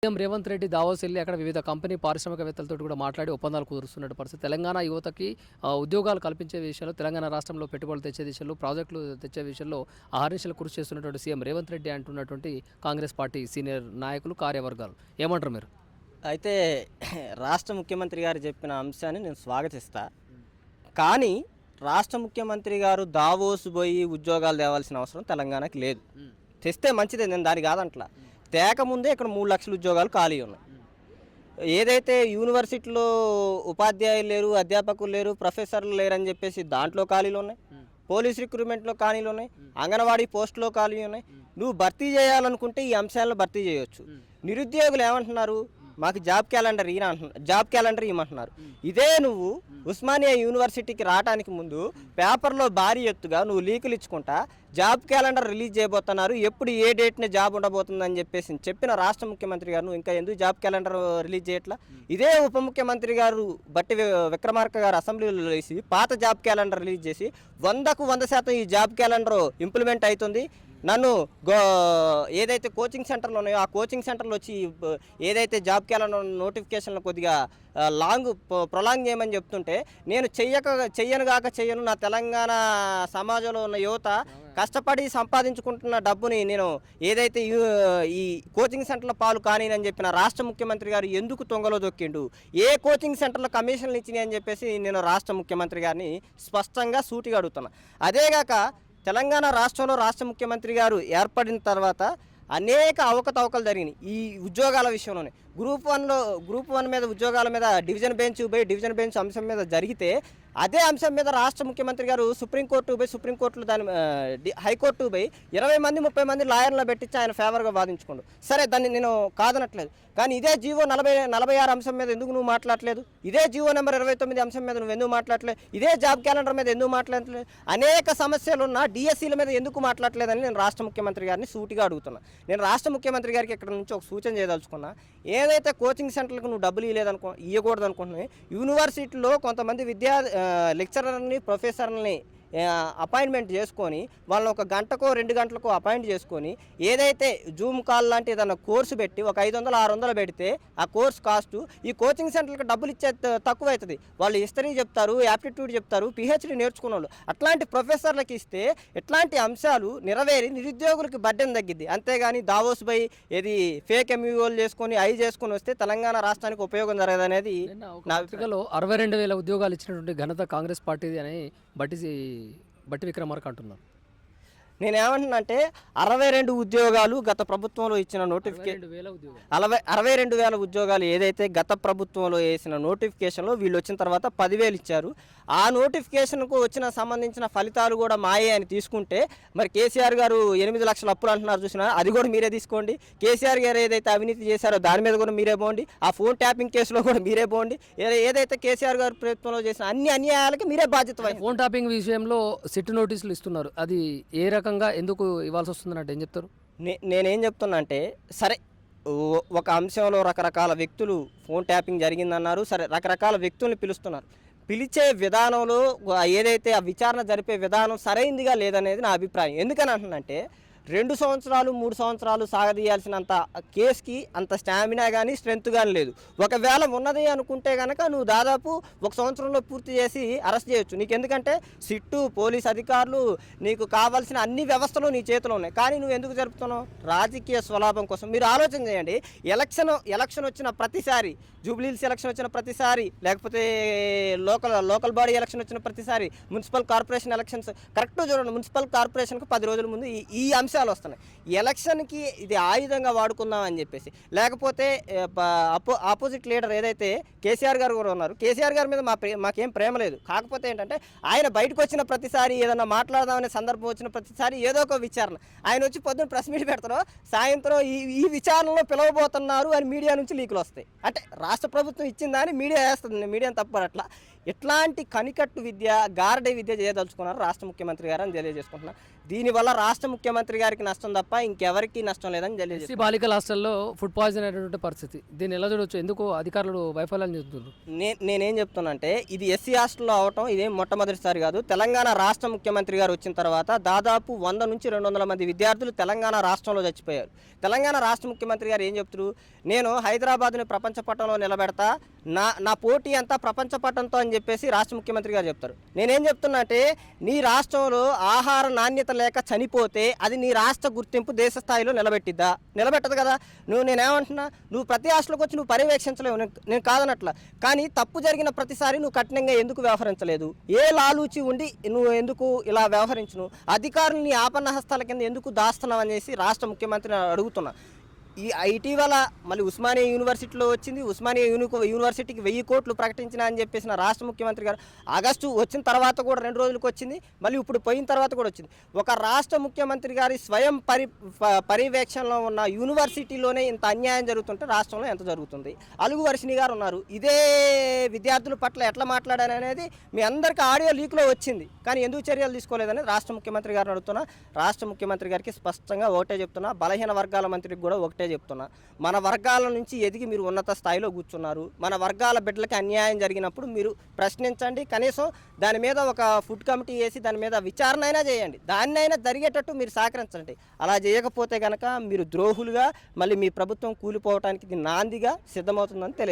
CM Revanth Reddy Davos వెళ్ళి అక్కడ వివిధ కంపెనీ పారిశ్రామికవేత్తలతో కూడా మాట్లాడి ఒప్పందాలు కుదురుస్తున్న పరిస్థితి. తెలంగాణ యువతకి ఉద్యోగాలు కల్పించే విషయంలో, తెలంగాణ రాష్ట్రంలో పెట్టుబడులు తెచ్చే విషయంలో, ప్రాజెక్టులు తెచ్చే విషయంలో అహర్నిశలు కృషి చేస్తున్నటువంటి సీఎం రేవంత్ రెడ్డి అంటున్నటువంటి కాంగ్రెస్ పార్టీ సీనియర్ నాయకులు, కార్యవర్గాలు ఏమంటారు మీరు? అయితే రాష్ట్ర ముఖ్యమంత్రి గారు చెప్పిన అంశాన్ని నేను స్వాగతిస్తా. కానీ రాష్ట్ర ముఖ్యమంత్రి గారు దావోస్ పోయి ఉద్యోగాలు తేవాల్సిన అవసరం తెలంగాణకి లేదు. తెస్తే మంచిదే, నేను దాని కాదంట్లా. తేకముందే ఇక్కడ 3 లక్షల ఉద్యోగాలు ఖాళీ ఉన్నాయి. ఏదైతే యూనివర్సిటీలో ఉపాధ్యాయులు లేరు, అధ్యాపకులు లేరు, ప్రొఫెసర్లు లేరని చెప్పేసి దాంట్లో ఖాళీలు ఉన్నాయి. పోలీస్ రిక్రూట్మెంట్లో ఖాళీలు ఉన్నాయి. అంగన్వాడీ పోస్టులో ఖాళీ ఉన్నాయి. నువ్వు భర్తీ చేయాలనుకుంటే ఈ అంశాలను భర్తీ చేయొచ్చు. నిరుద్యోగులు ఏమంటున్నారు? మాకు జాబ్ క్యాలెండర్ ఇవ్వమంటున్నారు. ఇదే నువ్వు ఉస్మానియా యూనివర్సిటీకి రావడానికి ముందు పేపర్లో భారీ ఎత్తుగా నువ్వు లీకులు ఇచ్చుకుంటా జాబ్ క్యాలెండర్ రిలీజ్ చేయబోతున్నారు, ఎప్పుడు ఏ డేట్ని జాబ్ ఉండబోతుందని చెప్పిన రాష్ట్ర ముఖ్యమంత్రి గారు నువ్వు ఇంకా ఎందుకు జాబ్ క్యాలెండర్ రిలీజ్ చేయట్లా? ఇదే ఉప ముఖ్యమంత్రి గారు బట్టి విక్రమార్క గారు అసెంబ్లీలో వేసి పాత జాబ్ క్యాలెండర్ రిలీజ్ చేసి 100కు 100% ఈ జాబ్ క్యాలెండర్ ఇంప్లిమెంట్ అవుతుంది, నన్ను ఏదైతే కోచింగ్ సెంటర్లు ఉన్నాయో ఆ కోచింగ్ సెంటర్లో వచ్చి ఏదైతే జాబ్ క్యాలెండర్ నోటిఫికేషన్లు కొద్దిగా ప్రొలాంగ్ చేయమని చెప్తుంటే నేను చెయ్యను నా తెలంగాణ సమాజంలో ఉన్న యువత కష్టపడి సంపాదించుకుంటున్న డబ్బుని నేను ఏదైతే ఈ కోచింగ్ సెంటర్ల పాలు కానీనని చెప్పిన రాష్ట్ర ముఖ్యమంత్రి గారు ఎందుకు తొంగలో దొక్కిండు? ఏ కోచింగ్ సెంటర్లో కమిషన్లు ఇచ్చినాయి అని చెప్పేసి నేను రాష్ట్ర ముఖ్యమంత్రి గారిని స్పష్టంగా సూటిగా అడుగుతున్నా. అదేగాక తెలంగాణ రాష్ట్రంలో రాష్ట్ర ముఖ్యమంత్రి గారు ఏర్పడిన తర్వాత అనేక అవకతవకలు జరిగినాయి ఈ ఉద్యోగాల విషయంలోనే. గ్రూప్ 1 మీద ఉద్యోగాల మీద డివిజన్ బెంచ్ అంశం మీద జరిగితే అదే అంశం మీద రాష్ట్ర ముఖ్యమంత్రి గారు సుప్రీంకోర్టులో హైకోర్టు పోయి 20 మంది 30 మంది లాయర్లను పెట్టించి ఆయన ఫేవర్గా వాదించుకోండు. సరే, దాన్ని నేను కాదనట్లేదు. కానీ ఇదే జీవో 46 అంశం మీద ఎందుకు నువ్వు మాట్లాడలేదు? ఇదే జీవో నెంబర్ 29 అంశం మీద నువ్వు ఎందుకు మాట్లాడలేదు? ఇదే జాబ్ క్యాలెండర్ మీద ఎందుకు మాట్లాడలేదు? అనేక సమస్యలున్న డిఎస్సీల మీద ఎందుకు మాట్లాడలేదని నేను రాష్ట్ర ముఖ్యమంత్రి గారిని సూటిగా అడుగుతున్నా. నేను రాష్ట్ర ముఖ్యమంత్రి గారికి ఇక్కడ నుంచి ఒక సూచన చేయదలుచుకున్నా. ఏదైతే కోచింగ్ సెంటర్లకు నువ్వు డబ్బులు ఇవ్వకూడదు అనుకుంటున్నాయి, యూనివర్సిటీలో కొంతమంది లెక్చరర్ని, ప్రొఫెసర్ని అపాయింట్మెంట్ చేసుకొని వాళ్ళని 1 గంటకో 2 గంటలకో అపాయింట్ చేసుకొని ఏదైతే జూమ్ కాల్ లాంటి ఏదైనా కోర్సు పెట్టి ఒక 500-600 పెడితే ఆ కోర్స్ కాస్ట్ ఈ కోచింగ్ సెంటర్లకు డబ్బులు ఇచ్చే తక్కువ అవుతుంది. వాళ్ళు హిస్టరీ చెప్తారు, యాప్టిట్యూడ్ చెప్తారు, పిహెచ్డీ నేర్చుకున్న వాళ్ళు. అట్లాంటి ప్రొఫెసర్లకు ఇస్తే ఎట్లాంటి అంశాలు నెరవేరి నిరుద్యోగులకి బడ్డెన్ తగ్గిద్ది. అంతేగాని దావోస్ బై ఏది ఫేక్ ఎంయూఓలు చేసుకొని వస్తే తెలంగాణ రాష్ట్రానికి ఉపయోగం జరగదనేది నా పత్రికలో 62,000 ఉద్యోగాలు ఇచ్చినటువంటి ఘనత కాంగ్రెస్ పార్టీది అని బట్టి విక్రమార్క అంటున్నారు. నేనేమంటున్నా అంటే 62 ఉద్యోగాలు గత ప్రభుత్వంలో ఇచ్చిన నోటిఫికేషన్ 62,000 ఉద్యోగాలు ఏదైతే గత ప్రభుత్వంలో వేసిన నోటిఫికేషన్లో వీళ్ళు వచ్చిన తర్వాత 10,000 ఇచ్చారు. ఆ నోటిఫికేషన్కు సంబంధించిన ఫలితాలు కూడా మాయే అని తీసుకుంటే మరి కేసీఆర్ గారు 8 లక్షల అప్పులు అంటున్నారు చూసినా, అది కూడా మీరే తీసుకోండి. కేసీఆర్ గారు ఏదైతే అవినీతి చేశారో దాని మీద కూడా మీరే పోండి. ఆ ఫోన్ ట్యాపింగ్ కేసులో కూడా మీరే పోండి. ఏదైతే కేసీఆర్ గారు ప్రభుత్వంలో చేసిన అన్ని అన్యాయాలకి మీరే బాధ్యత. ఫోన్ ట్యాపింగ్ విషయంలో సిట్ నోటీసులు ఇస్తున్నారు, అది ఏ రకంగా ఎందుకు ఇవ్వాల్సి వస్తుందంటే ఏం చెప్తారు? నేనేం చెప్తున్నా అంటే, సరే ఒక అంశంలో రకరకాల వ్యక్తులు ఫోన్ ట్యాపింగ్ జరిగిందన్నారు. సరే, రకరకాల వ్యక్తుల్ని పిలుస్తున్నారు. పిలిచే విధానంలో ఏదైతే ఆ విచారణ జరిపే విధానం సరైందిగా లేదనేది నా అభిప్రాయం. ఎందుకని అంటున్నంటే 2 సంవత్సరాలు 3 సంవత్సరాలు సాగదీయాల్సినంత కేసుకి అంత స్టామినా కానీ స్ట్రెంత్ కానీ లేదు. ఒకవేళ ఉన్నది అనుకుంటే కనుక నువ్వు దాదాపు 1 సంవత్సరంలో పూర్తి చేసి అరెస్ట్ చేయొచ్చు. నీకు ఎందుకంటే సిట్టు, పోలీస్ అధికారులు, నీకు కావాల్సిన అన్ని వ్యవస్థలు నీ చేతిలో ఉన్నాయి. కానీ నువ్వు ఎందుకు జరుపుతున్నావు? రాజకీయ స్వలాభం కోసం. మీరు ఆలోచన చేయండి. ఎలక్షన్ వచ్చిన ప్రతిసారి, జూబ్లీహిల్స్ ఎలక్షన్ వచ్చిన ప్రతిసారి, లేకపోతే లోకల్ బాడీ ఎలక్షన్ వచ్చిన ప్రతిసారి, మున్సిపల్ కార్పొరేషన్ ఎలక్షన్స్ కరెక్ట్గా చూడండి. మున్సిపల్ కార్పొరేషన్కి 10 రోజుల ముందు ఈ అంశాలు వస్తున్నాయి. ఎలక్షన్కి ఇది ఆయుధంగా వాడుకుందాం అని చెప్పేసి. లేకపోతే ఆపోజిట్ లీడర్ ఏదైతే కేసీఆర్ గారు కూడా ఉన్నారు, కేసీఆర్ గారి మీద మాకేం ప్రేమ లేదు. కాకపోతే ఏంటంటే ఆయన బయటకు వచ్చిన ప్రతిసారి, ఏదన్నా మాట్లాడదామనే సందర్భం వచ్చిన ప్రతిసారి ఏదో ఒక విచారణ. ఆయన వచ్చి పొద్దున్న ప్రెస్ మీట్ పెడతారో, సాయంత్రం ఈ విచారణలో పిలవబోతున్నారు అని మీడియా నుంచి లీకులు వస్తాయి. అంటే రాష్ట్ర ప్రభుత్వం ఇచ్చిందా అని మీడియా వేస్తుంది. మీడియాని తప్పట్లా. ఎట్లాంటి కనికట్టు విద్య గారడీ విద్య చేయదలుచుకున్నారు రాష్ట్ర ముఖ్యమంత్రి గారు అని తెలియజేసుకుంటున్నారు. దీనివల్ల రాష్ట్ర ముఖ్యమంత్రి గారికి నష్టం తప్ప ఇంకెవరికి నష్టం లేదని తెలియజేస్తున్నారు. ఎస్సీ బాలికల హాస్టల్లో ఫుడ్ పాయిజన్ అయినటువంటి పరిస్థితి, దీన్ని ఎలా చూడవచ్చు? ఎందుకు అధికారులు వైఫల్యం చెందుతున్నారు? నేనేం చెప్తున్నా అంటే ఇది ఎస్సీ హాస్టల్లో అవటం ఇదేం మొట్టమొదటిసారి కాదు. తెలంగాణ రాష్ట్ర ముఖ్యమంత్రి గారు వచ్చిన తర్వాత దాదాపు 100 నుంచి 200 మంది విద్యార్థులు తెలంగాణ రాష్ట్రంలో చచ్చిపోయారు. తెలంగాణ రాష్ట్ర ముఖ్యమంత్రి గారు ఏం చెప్తారు, నేను హైదరాబాద్ని ప్రపంచ పటంలో నిలబెడతా, నా పోటీ అంతా ప్రపంచ పటంతో అని చెప్పేసి రాష్ట్ర ముఖ్యమంత్రి గారు చెప్తారు. నేనేం చెప్తున్నా అంటే నీ రాష్ట్రంలో ఆహార నాణ్యత లేక చనిపోతే అది నీ రాష్ట్ర గుర్తింపు దేశ స్థాయిలో నిలబెట్టదు కదా. నేనేమంటున్నా, నువ్వు ప్రతి హాస్టల్కి వచ్చి నువ్వు పర్యవేక్షించలేవు, నేను కాదనట్ల. కానీ తప్పు జరిగిన ప్రతిసారి నువ్వు కఠినంగా ఎందుకు వ్యవహరించలేదు? ఏ లాలూచి ఉండి నువ్వు ఎందుకు ఇలా వ్యవహరించును? అధికారులు నీ ఆపన్న హస్తాల కింద ఎందుకు దాస్తున్నావు అనేసి రాష్ట్ర ముఖ్యమంత్రిని అడుగుతున్నా. ఇటీవల మళ్ళీ ఉస్మానియా యూనివర్సిటీలో వచ్చింది. ఉస్మానియా యూనివర్సిటీకి 1000 కోట్లు ప్రకటించిన అని చెప్పేసిన రాష్ట్ర ముఖ్యమంత్రి గారు ఆగస్టు వచ్చిన తర్వాత కూడా 2 రోజులకు వచ్చింది, మళ్ళీ ఇప్పుడు పోయిన తర్వాత కూడా వచ్చింది. ఒక రాష్ట్ర ముఖ్యమంత్రి గారి స్వయం పర్యవేక్షణలో ఉన్న యూనివర్సిటీలోనే ఇంత అన్యాయం జరుగుతుంటే రాష్ట్రంలో ఎంత జరుగుతుంది? అలుగు వర్షిణి గారు ఉన్నారు, ఇదే విద్యార్థుల పట్ల ఎట్లా మాట్లాడారనేది మీ అందరికీ ఆడియో లీక్లో వచ్చింది. కానీ ఎందుకు చర్యలు తీసుకోలేదని రాష్ట్ర ముఖ్యమంత్రి గారిని అడుగుతున్నా. రాష్ట్ర ముఖ్యమంత్రి గారికి స్పష్టంగా ఒకటే చెప్తున్నా, బలహీన వర్గాల మంత్రికి కూడా ఒకటే చెప్తున్నా, మన వర్గాల నుంచి ఎదిగి మీరు ఉన్నత స్థాయిలో కూర్చున్నారు. మన వర్గాల బిడ్డలకి అన్యాయం జరిగినప్పుడు మీరు ప్రశ్నించండి. కనీసం దాని మీద ఒక ఫుడ్ కమిటీ వేసి దాని మీద విచారణ అయినా చేయండి. దాన్నైనా జరిగేటట్టు మీరు సహకరించండి. అలా చేయకపోతే కనుక మీరు ద్రోహులుగా మళ్ళీ మీ ప్రభుత్వం కూలిపోవడానికి నాందిగా సిద్ధమవుతుందని తెలియదు.